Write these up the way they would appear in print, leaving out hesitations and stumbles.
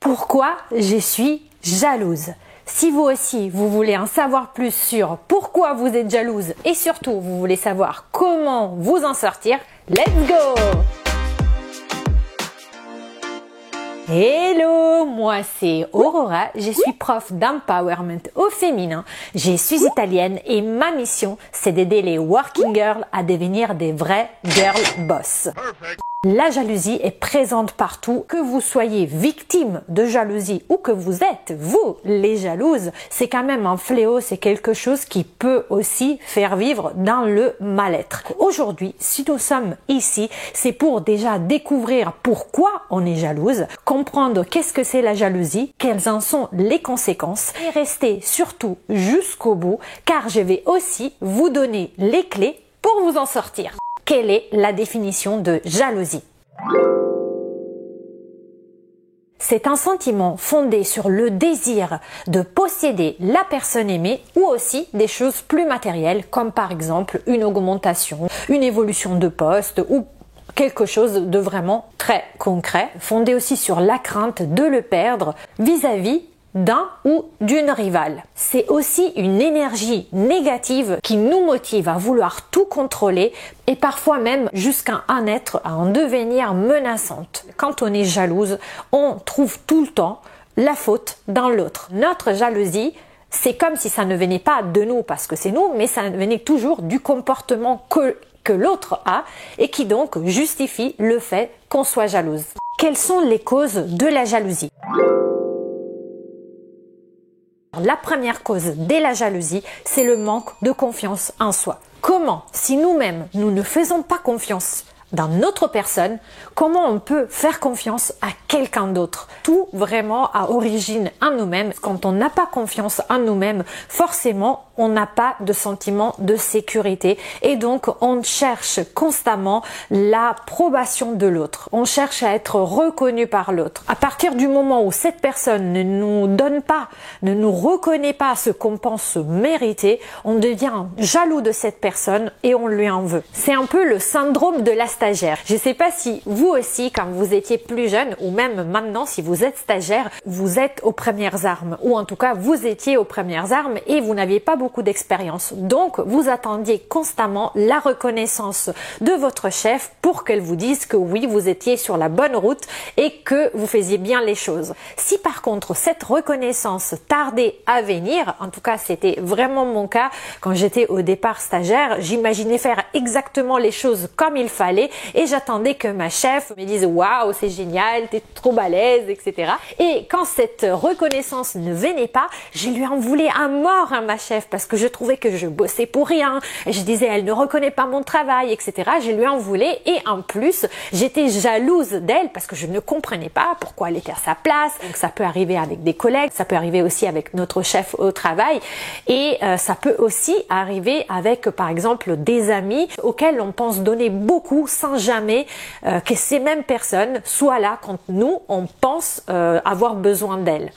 Pourquoi je suis jalouse? Si vous aussi, vous voulez en savoir plus sur pourquoi vous êtes jalouse et surtout, vous voulez savoir comment vous en sortir, let's go! Hello, moi c'est Aurora, je suis prof d'empowerment au féminin, je suis italienne et ma mission c'est d'aider les working girls à devenir des vraies girl boss. La jalousie est présente partout, que vous soyez victime de jalousie ou que vous êtes, vous, les jalouses, c'est quand même un fléau, c'est quelque chose qui peut aussi faire vivre dans le mal-être. Aujourd'hui, si nous sommes ici, c'est pour déjà découvrir pourquoi on est jalouse, comprendre qu'est-ce que c'est la jalousie, quelles en sont les conséquences et rester surtout jusqu'au bout car je vais aussi vous donner les clés pour vous en sortir. Quelle est la définition de jalousie? C'est un sentiment fondé sur le désir de posséder la personne aimée ou aussi des choses plus matérielles comme par exemple une augmentation, une évolution de poste ou quelque chose de vraiment très concret, fondé aussi sur la crainte de le perdre vis-à-vis d'un ou d'une rivale. C'est aussi une énergie négative qui nous motive à vouloir tout contrôler et parfois même jusqu'à en devenir menaçante. Quand on est jalouse, on trouve tout le temps la faute dans l'autre. Notre jalousie, c'est comme si ça ne venait pas de nous parce que c'est nous, mais ça venait toujours du comportement que l'autre a et qui donc justifie le fait qu'on soit jalouse. Quelles sont les causes de la jalousie ? La première cause de la jalousie, c'est le manque de confiance en soi. Comment, si nous-mêmes, nous ne faisons pas confiance dans notre personne, comment on peut faire confiance à quelqu'un d'autre? Tout vraiment à origine en nous-mêmes. Quand on n'a pas confiance en nous-mêmes, forcément, on n'a pas de sentiment de sécurité et donc on cherche constamment l'approbation de l'autre. On cherche à être reconnu par l'autre. À partir du moment où cette personne ne nous donne pas, ne nous reconnaît pas ce qu'on pense mériter, on devient jaloux de cette personne et on lui en veut. C'est un peu le syndrome de la stagiaire. Je ne sais pas si vous aussi, quand vous étiez plus jeune ou même maintenant, si vous êtes stagiaire, vous êtes aux premières armes ou en tout cas vous étiez aux premières armes et vous n'aviez pas beaucoup d'expérience. Donc, vous attendiez constamment la reconnaissance de votre chef pour qu'elle vous dise que oui, vous étiez sur la bonne route et que vous faisiez bien les choses. Si par contre, cette reconnaissance tardait à venir, en tout cas, c'était vraiment mon cas quand j'étais au départ stagiaire, j'imaginais faire exactement les choses comme il fallait et j'attendais que ma chef me dise « Waouh, c'est génial, t'es trop balèze, etc. » Et quand cette reconnaissance ne venait pas, je lui en voulais à mort à ma chef parce que je trouvais que je bossais pour rien. Je disais, elle ne reconnaît pas mon travail, etc. Je lui en voulais et en plus, j'étais jalouse d'elle parce que je ne comprenais pas pourquoi elle était à sa place. Donc ça peut arriver avec des collègues, ça peut arriver aussi avec notre chef au travail et ça peut aussi arriver avec, par exemple, des amis auxquels on pense donner beaucoup sans jamais que ces mêmes personnes soient là quand nous, on pense avoir besoin d'elles.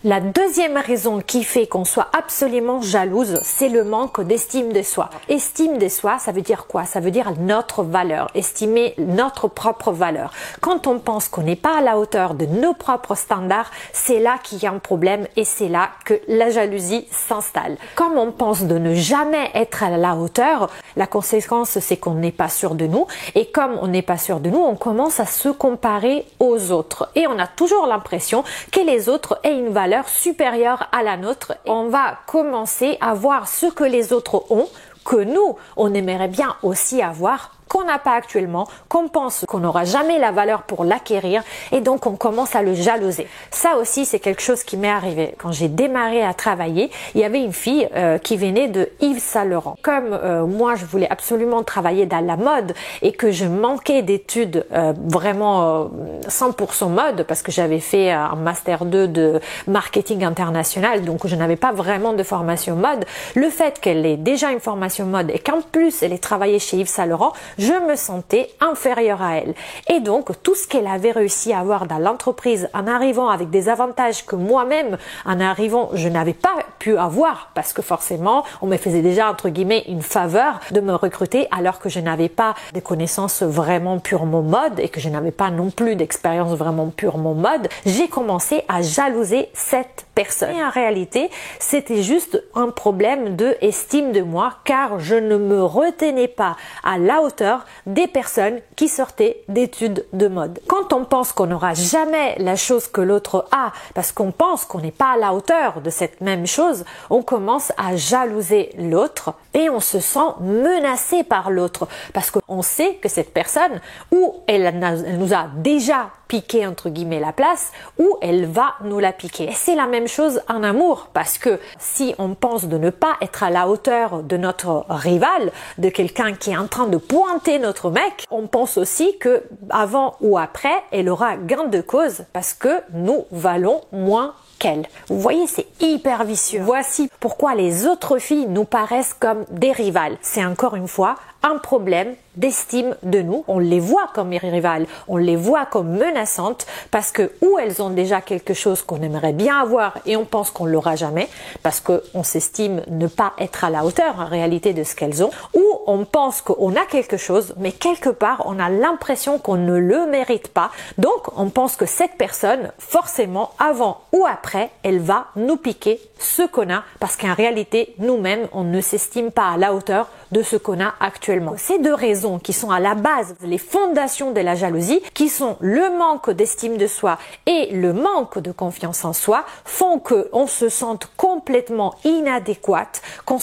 La deuxième raison qui fait qu'on soit absolument jalouse, c'est le manque d'estime de soi. Estime de soi, ça veut dire quoi? Ça veut dire notre valeur, estimer notre propre valeur. Quand on pense qu'on n'est pas à la hauteur de nos propres standards, c'est là qu'il y a un problème et c'est là que la jalousie s'installe. Comme on pense de ne jamais être à la hauteur, la conséquence c'est qu'on n'est pas sûr de nous et comme on n'est pas sûr de nous, on commence à se comparer aux autres et on a toujours l'impression que les autres aient une valeur supérieure à la nôtre. On va commencer à voir ce que les autres ont, que nous, on aimerait bien aussi avoir, qu'on n'a pas actuellement, qu'on pense qu'on n'aura jamais la valeur pour l'acquérir et donc on commence à le jalouser. Ça aussi, c'est quelque chose qui m'est arrivé. Quand j'ai démarré à travailler, il y avait une fille qui venait de Yves Saint Laurent. Comme moi, je voulais absolument travailler dans la mode et que je manquais d'études vraiment 100% mode parce que j'avais fait un master 2 de marketing international, donc je n'avais pas vraiment de formation mode. Le fait qu'elle ait déjà une formation mode et qu'en plus elle ait travaillé chez Yves Saint Laurent je me sentais inférieure à elle. Et donc, tout ce qu'elle avait réussi à avoir dans l'entreprise en arrivant avec des avantages que moi-même, en arrivant, je n'avais pas pu avoir parce que forcément, on me faisait déjà, entre guillemets, une faveur de me recruter alors que je n'avais pas des connaissances vraiment purement mode et que je n'avais pas non plus d'expérience vraiment purement mode, j'ai commencé à jalouser cette personne. Et en réalité, c'était juste un problème de estime de moi car je ne me retenais pas à la hauteur des personnes qui sortaient d'études de mode. Quand on pense qu'on n'aura jamais la chose que l'autre a parce qu'on pense qu'on n'est pas à la hauteur de cette même chose, on commence à jalouser l'autre et on se sent menacé par l'autre parce qu'on sait que cette personne, ou elle nous a déjà piqué entre guillemets la place, ou elle va nous la piquer. Et c'est la même chose en amour parce que si on pense de ne pas être à la hauteur de notre rival, de quelqu'un qui est en train de pointer notre mec, on pense aussi que avant ou après, elle aura gain de cause parce que nous valons moins qu'elle. Vous voyez, c'est hyper vicieux. Voici pourquoi les autres filles nous paraissent comme des rivales. C'est encore une fois un problème d'estime de nous. On les voit comme rivales, on les voit comme menaçantes parce que ou elles ont déjà quelque chose qu'on aimerait bien avoir et on pense qu'on l'aura jamais parce qu'on s'estime ne pas être à la hauteur en réalité de ce qu'elles ont, ou on pense qu'on a quelque chose mais quelque part on a l'impression qu'on ne le mérite pas, donc on pense que cette personne forcément avant ou après elle va nous piquer ce qu'on a parce qu'en réalité nous-mêmes on ne s'estime pas à la hauteur de ce qu'on a actuellement. Ces deux raisons qui sont à la base, les fondations de la jalousie, qui sont le manque d'estime de soi et le manque de confiance en soi, font qu'on se sente complètement inadéquate, qu'on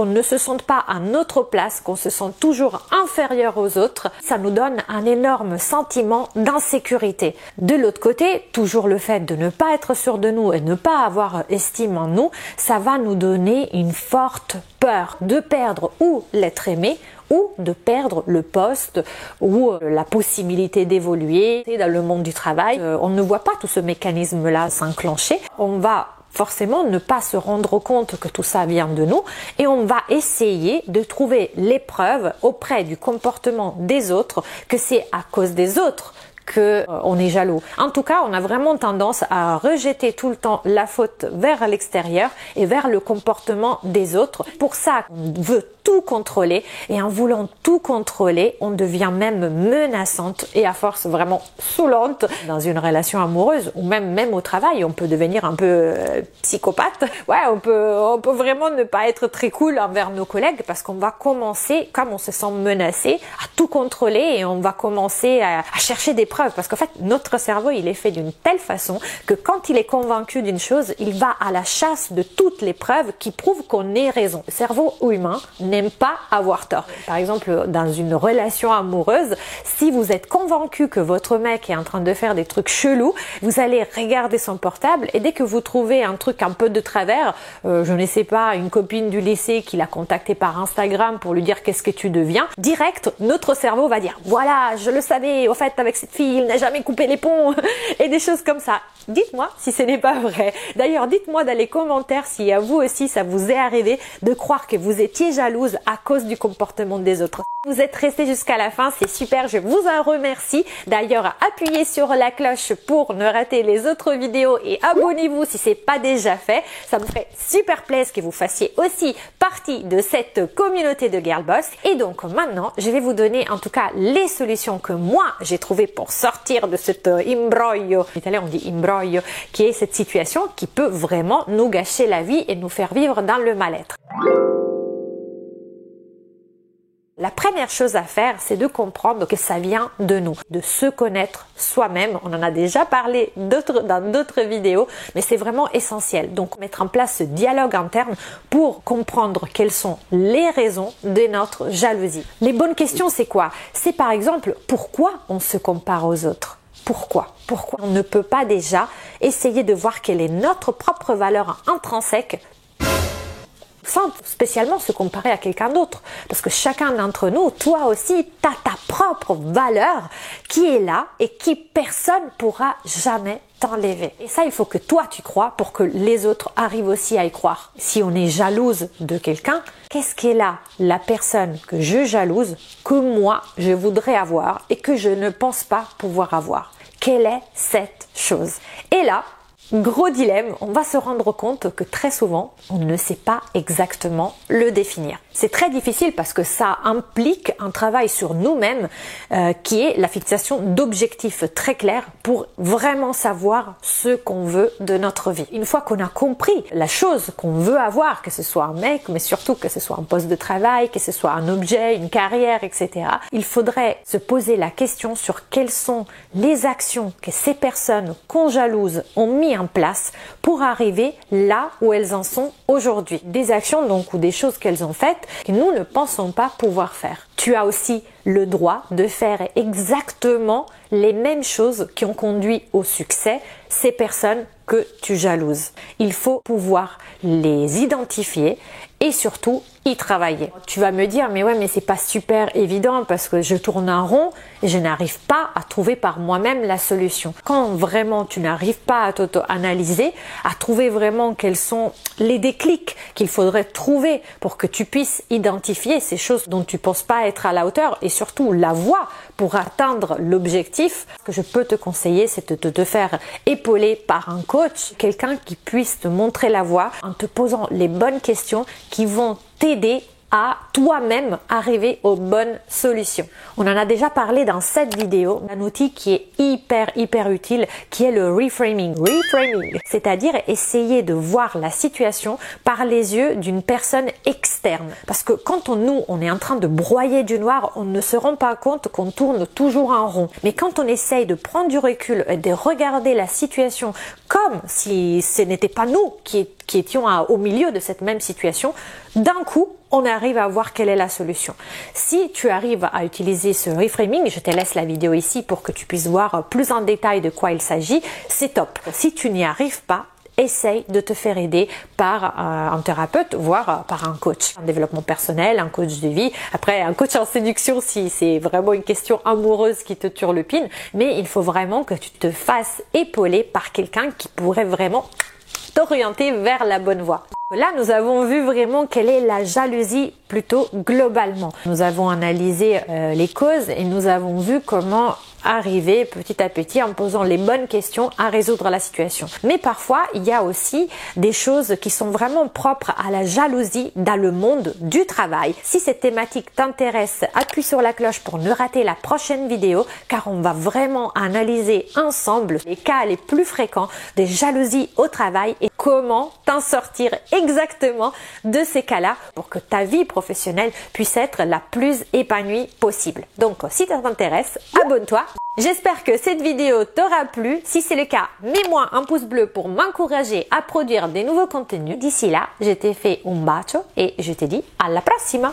ne se sente pas à notre place, qu'on se sente toujours inférieur aux autres. Ça nous donne un énorme sentiment d'insécurité. De l'autre côté, toujours le fait de ne pas être sûr de nous et ne pas avoir estime en nous, ça va nous donner une forte peur de perdre ou l'être aimé ou de perdre le poste ou la possibilité d'évoluer dans le monde du travail. On ne voit pas tout ce mécanisme-là s'enclencher. On va forcément ne pas se rendre compte que tout ça vient de nous et on va essayer de trouver les preuves auprès du comportement des autres que c'est à cause des autres qu'on est jaloux. En tout cas, on a vraiment tendance à rejeter tout le temps la faute vers l'extérieur et vers le comportement des autres. Pour ça, on veut tout contrôler et en voulant tout contrôler, on devient même menaçante et à force vraiment saoulante dans une relation amoureuse ou même au travail, on peut devenir un peu psychopathe. Ouais, on peut vraiment ne pas être très cool envers nos collègues parce qu'on va commencer, comme on se sent menacé, à tout contrôler et on va commencer à chercher des preuves parce qu'en fait, notre cerveau, il est fait d'une telle façon que quand il est convaincu d'une chose, il va à la chasse de toutes les preuves qui prouvent qu'on ait raison. Le cerveau humain n'aime pas avoir tort. Par exemple, dans une relation amoureuse, si vous êtes convaincu que votre mec est en train de faire des trucs chelous, vous allez regarder son portable et dès que vous trouvez un truc un peu de travers, je ne sais pas, une copine du lycée qui l'a contacté par Instagram pour lui dire qu'est-ce que tu deviens, direct, notre cerveau va dire voilà, je le savais, au fait, avec cette fille, il n'a jamais coupé les ponts et des choses comme ça. Dites-moi si ce n'est pas vrai. D'ailleurs, dites-moi dans les commentaires si à vous aussi ça vous est arrivé de croire que vous étiez jalouse à cause du comportement des autres. Vous êtes resté jusqu'à la fin, c'est super, je vous en remercie. D'ailleurs, appuyez sur la cloche pour ne rater les autres vidéos et abonnez-vous si c'est pas déjà fait. Ça me ferait super plaisir que vous fassiez aussi partie de cette communauté de Girl Boss. Et donc maintenant, je vais vous donner en tout cas les solutions que moi j'ai trouvées pour sortir de cet imbroglio. En italien, on dit imbroglio, qui est cette situation qui peut vraiment nous gâcher la vie et nous faire vivre dans le mal-être. La première chose à faire, c'est de comprendre que ça vient de nous, de se connaître soi-même. On en a déjà parlé dans d'autres vidéos, mais c'est vraiment essentiel. Donc, mettre en place ce dialogue interne pour comprendre quelles sont les raisons de notre jalousie. Les bonnes questions, c'est quoi? C'est par exemple, pourquoi on se compare aux autres? Pourquoi on ne peut pas déjà essayer de voir quelle est notre propre valeur intrinsèque? sans spécialement se comparer à quelqu'un d'autre. Parce que chacun d'entre nous, toi aussi, t'as ta propre valeur qui est là et qui personne pourra jamais t'enlever. Et ça, il faut que toi tu crois pour que les autres arrivent aussi à y croire. Si on est jalouse de quelqu'un, qu'est-ce qui est là, la personne que je jalouse, que moi je voudrais avoir et que je ne pense pas pouvoir avoir? Quelle est cette chose? Et là, gros dilemme, on va se rendre compte que très souvent, on ne sait pas exactement le définir. C'est très difficile parce que ça implique un travail sur nous-mêmes qui est la fixation d'objectifs très clairs pour vraiment savoir ce qu'on veut de notre vie. Une fois qu'on a compris la chose qu'on veut avoir, que ce soit un mec, mais surtout que ce soit un poste de travail, que ce soit un objet, une carrière, etc., il faudrait se poser la question sur quelles sont les actions que ces personnes qu'on jalouse ont mis en place pour arriver là où elles en sont aujourd'hui. Des actions donc ou des choses qu'elles ont faites que nous ne pensons pas pouvoir faire. Tu as aussi le droit de faire exactement les mêmes choses qui ont conduit au succès ces personnes que tu jalouses. Il faut pouvoir les identifier et surtout y travailler. Tu vas me dire, mais ouais, mais c'est pas super évident parce que je tourne en rond et je n'arrive pas à trouver par moi-même la solution. Quand vraiment tu n'arrives pas à t'auto-analyser, à trouver vraiment quels sont les déclics qu'il faudrait trouver pour que tu puisses identifier ces choses dont tu penses pas être à la hauteur et surtout la voie pour atteindre l'objectif, ce que je peux te conseiller, c'est de te faire épauler par un coach, quelqu'un qui puisse te montrer la voie en te posant les bonnes questions qui vont t'aider à toi-même arriver aux bonnes solutions. On en a déjà parlé dans cette vidéo, un outil qui est hyper utile, qui est le reframing. Reframing, c'est-à-dire essayer de voir la situation par les yeux d'une personne externe. Parce que quand on est en train de broyer du noir, on ne se rend pas compte qu'on tourne toujours en rond. Mais quand on essaye de prendre du recul et de regarder la situation comme si ce n'était pas nous qui étions au milieu de cette même situation, d'un coup, on arrive à voir quelle est la solution. Si tu arrives à utiliser ce reframing, je te laisse la vidéo ici pour que tu puisses voir plus en détail de quoi il s'agit, c'est top. Si tu n'y arrives pas, essaye de te faire aider par un thérapeute, voire par un coach en développement personnel, un coach de vie. Après, un coach en séduction si c'est vraiment une question amoureuse qui te turlupine. Mais il faut vraiment que tu te fasses épauler par quelqu'un qui pourrait vraiment t'orienter vers la bonne voie. Là, nous avons vu vraiment quelle est la jalousie plutôt globalement. Nous avons analysé les causes et nous avons vu comment arriver petit à petit en posant les bonnes questions à résoudre la situation. Mais parfois, il y a aussi des choses qui sont vraiment propres à la jalousie dans le monde du travail. Si cette thématique t'intéresse, appuie sur la cloche pour ne rater la prochaine vidéo car on va vraiment analyser ensemble les cas les plus fréquents des jalousies au travail et comment t'en sortir exactement de ces cas-là pour que ta vie professionnelle puisse être la plus épanouie possible. Donc, si ça t'intéresse, abonne-toi. J'espère que cette vidéo t'aura plu. Si c'est le cas, mets-moi un pouce bleu pour m'encourager à produire des nouveaux contenus. D'ici là, je te fais un bacio et je te dis à la prossima.